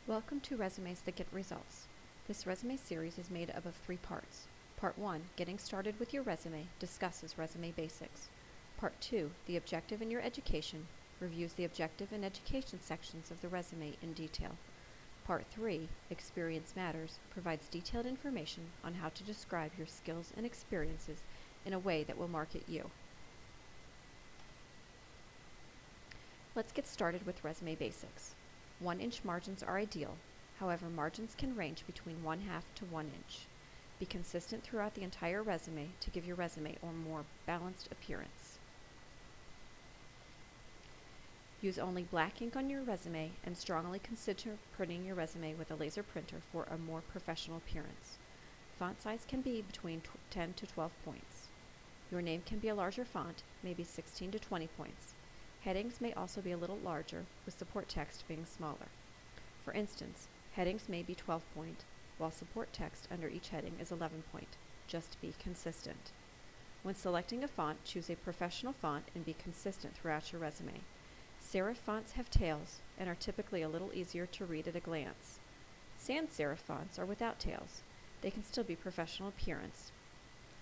Welcome to Resumes That Get Results. This resume series is made up of 3 parts. Part 1, Getting Started with Your Resume, discusses resume basics. Part 2, The Objective in Your Education, reviews the objective and education sections of the resume in detail. Part 3, Experience Matters, provides detailed information on how to describe your skills and experiences in a way that will market you. Let's get started with resume basics. 1-inch margins are ideal. However, margins can range between 1/2 to 1 inch. Be consistent throughout the entire resume to give your resume a more balanced appearance. Use only black ink on your resume and strongly consider printing your resume with a laser printer for a more professional appearance. Font size can be between 10 to 12 points. Your name can be a larger font, maybe 16 to 20 points. Headings may also be a little larger, with support text being smaller. For instance, headings may be 12 point, while support text under each heading is 11 point. Just be consistent. When selecting a font, choose a professional font and be consistent throughout your resume. Serif fonts have tails and are typically a little easier to read at a glance. Sans serif fonts are without tails. They can still be professional appearance.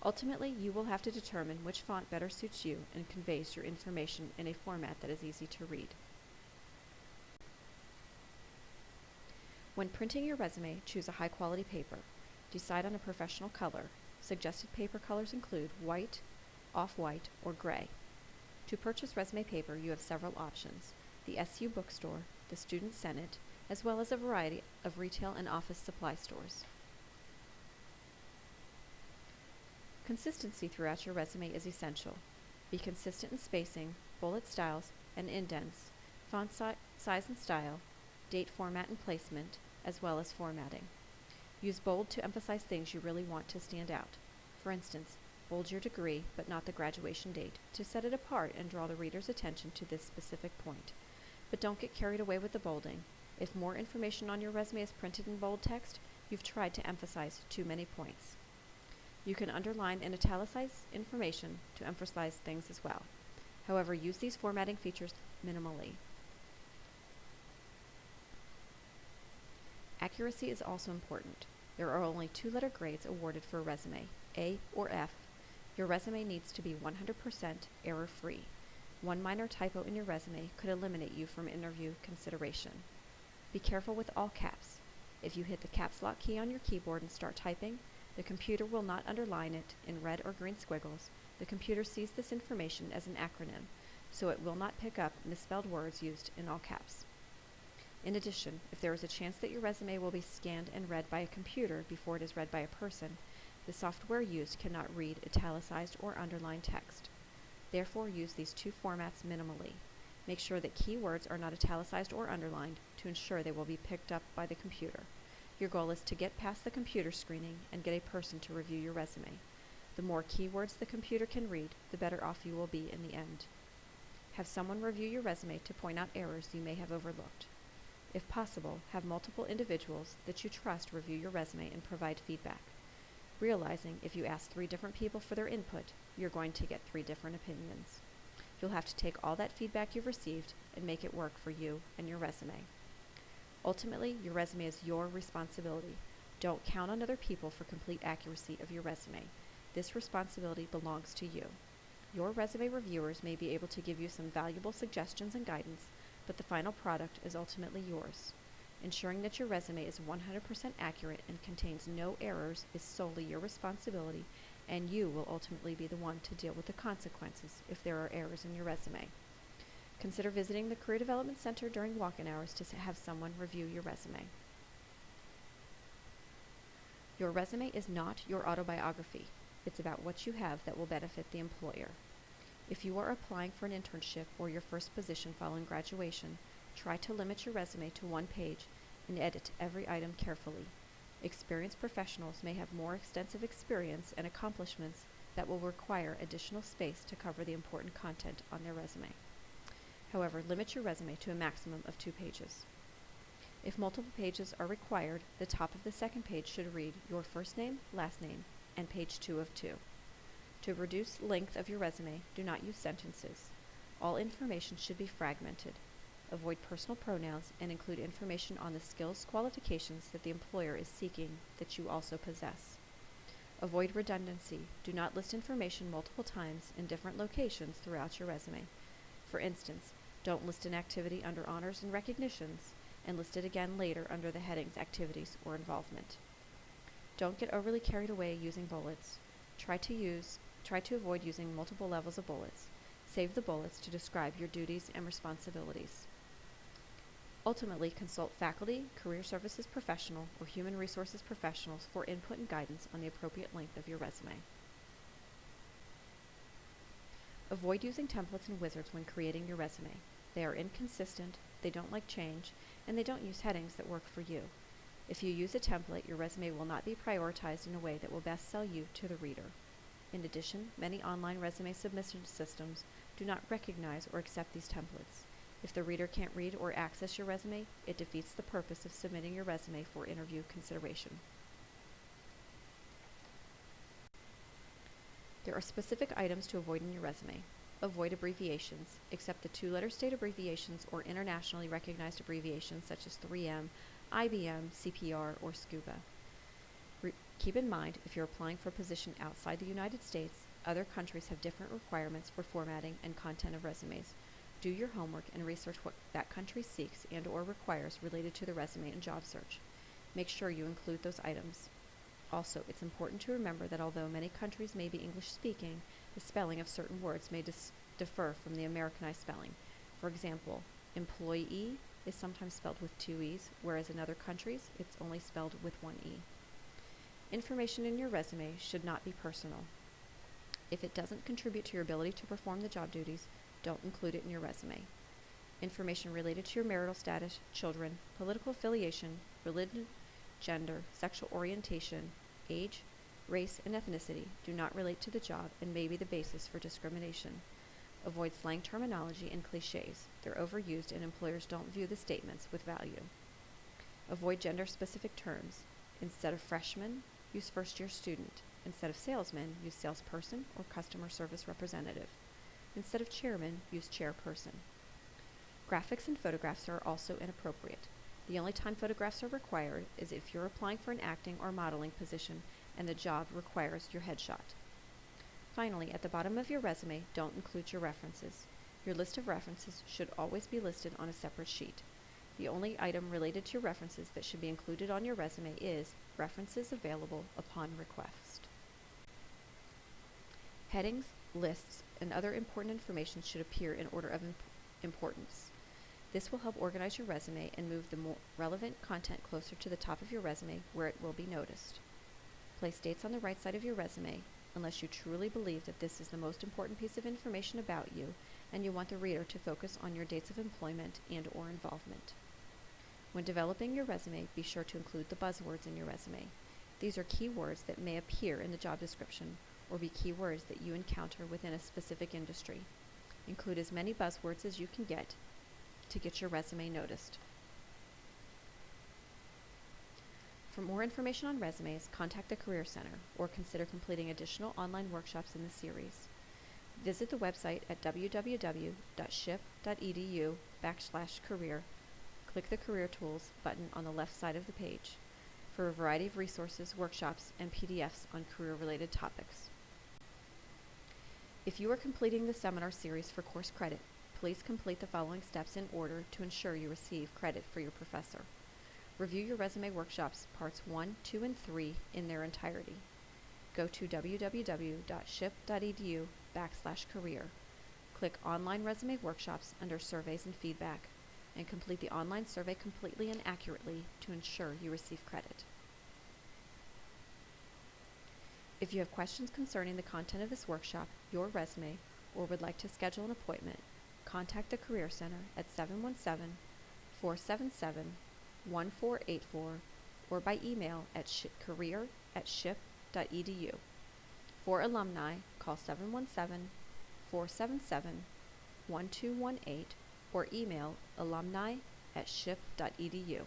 Ultimately, you will have to determine which font better suits you and conveys your information in a format that is easy to read. When printing your resume, choose a high-quality paper. Decide on a professional color. Suggested paper colors include white, off-white, or gray. To purchase resume paper, you have several options: the SU bookstore, the Student Senate, as well as a variety of retail and office supply stores. Consistency throughout your resume is essential. Be consistent in spacing, bullet styles and indents, font size and style, date format and placement, as well as formatting. Use bold to emphasize things you really want to stand out. For instance, bold your degree, but not the graduation date, to set it apart and draw the reader's attention to this specific point. But don't get carried away with the bolding. If more information on your resume is printed in bold text, you've tried to emphasize too many points. You can underline and italicize information to emphasize things as well. However, use these formatting features minimally. Accuracy is also important. There are only 2-letter grades awarded for a resume, A or F. Your resume needs to be 100% error-free. One minor typo in your resume could eliminate you from interview consideration. Be careful with all caps. If you hit the caps lock key on your keyboard and start typing, the computer will not underline it in red or green squiggles. The computer sees this information as an acronym, so it will not pick up misspelled words used in all caps. In addition, if there is a chance that your resume will be scanned and read by a computer before it is read by a person, the software used cannot read italicized or underlined text. Therefore, use these 2 formats minimally. Make sure that keywords are not italicized or underlined to ensure they will be picked up by the computer. Your goal is to get past the computer screening and get a person to review your resume. The more keywords the computer can read, the better off you will be in the end. Have someone review your resume to point out errors you may have overlooked. If possible, have multiple individuals that you trust review your resume and provide feedback. Realizing if you ask 3 different people for their input, you're going to get 3 different opinions. You'll have to take all that feedback you've received and make it work for you and your resume. Ultimately, your resume is your responsibility. Don't count on other people for complete accuracy of your resume. This responsibility belongs to you. Your resume reviewers may be able to give you some valuable suggestions and guidance, but the final product is ultimately yours. Ensuring that your resume is 100% accurate and contains no errors is solely your responsibility, and you will ultimately be the one to deal with the consequences if there are errors in your resume. Consider visiting the Career Development Center during walk-in hours to have someone review your resume. Your resume is not your autobiography. It's about what you have that will benefit the employer. If you are applying for an internship or your first position following graduation, try to limit your resume to 1 page and edit every item carefully. Experienced professionals may have more extensive experience and accomplishments that will require additional space to cover the important content on their resume. However, limit your resume to a maximum of 2 pages. If multiple pages are required, the top of the second page should read your first name, last name, and page 2 of 2. To reduce length of your resume, do not use sentences. All information should be fragmented. Avoid personal pronouns and include information on the skills qualifications that the employer is seeking that you also possess. Avoid redundancy. Do not list information multiple times in different locations throughout your resume. For instance, don't list an activity under honors and recognitions and list it again later under the headings activities or involvement. Don't get overly carried away using bullets. Try to avoid using multiple levels of bullets. Save the bullets to describe your duties and responsibilities. Ultimately, consult faculty, career services professional, or human resources professionals for input and guidance on the appropriate length of your resume. Avoid using templates and wizards when creating your resume. They are inconsistent, they don't like change, and they don't use headings that work for you. If you use a template, your resume will not be prioritized in a way that will best sell you to the reader. In addition, many online resume submission systems do not recognize or accept these templates. If the reader can't read or access your resume, it defeats the purpose of submitting your resume for interview consideration. There are specific items to avoid in your resume. Avoid abbreviations, except the two-letter state abbreviations or internationally recognized abbreviations such as 3M, IBM, CPR, or SCUBA. Keep in mind, if you're applying for a position outside the United States, other countries have different requirements for formatting and content of resumes. Do your homework and research what that country seeks and or requires related to the resume and job search. Make sure you include those items. Also, it's important to remember that although many countries may be English-speaking, the spelling of certain words may differ from the Americanized spelling. For example, employee is sometimes spelled with two E's, whereas in other countries, it's only spelled with one E. Information in your resume should not be personal. If it doesn't contribute to your ability to perform the job duties, don't include it in your resume. Information related to your marital status, children, political affiliation, religion, gender, sexual orientation, age, race, and ethnicity do not relate to the job and may be the basis for discrimination. Avoid slang terminology and cliches. They're overused and employers don't view the statements with value. Avoid gender-specific terms. Instead of freshman, use first-year student. Instead of salesman, use salesperson or customer service representative. Instead of chairman, use chairperson. Graphics and photographs are also inappropriate. The only time photographs are required is if you're applying for an acting or modeling position and the job requires your headshot. Finally, at the bottom of your resume, don't include your references. Your list of references should always be listed on a separate sheet. The only item related to your references that should be included on your resume is references available upon request. Headings, lists, and other important information should appear in order of importance. This will help organize your resume and move the more relevant content closer to the top of your resume where it will be noticed. Place dates on the right side of your resume unless you truly believe that this is the most important piece of information about you and you want the reader to focus on your dates of employment and or involvement. When developing your resume, be sure to include the buzzwords in your resume. These are keywords that may appear in the job description or be keywords that you encounter within a specific industry. Include as many buzzwords as you can get to get your resume noticed. For more information on resumes, contact the Career Center or consider completing additional online workshops in the series. Visit the website at www.ship.edu/career. Click the Career Tools button on the left side of the page for a variety of resources, workshops, and PDFs on career-related topics. If you are completing the seminar series for course credit, please complete the following steps in order to ensure you receive credit for your professor. Review your resume workshops, parts 1, 2, and 3 in their entirety. Go to www.ship.edu/career. Click Online Resume Workshops under Surveys and Feedback, and complete the online survey completely and accurately to ensure you receive credit. If you have questions concerning the content of this workshop, your resume, or would like to schedule an appointment, contact the Career Center at 717-477-1484 or by email at career@ship.edu. For alumni, call 717-477-1218 or email alumni@ship.edu.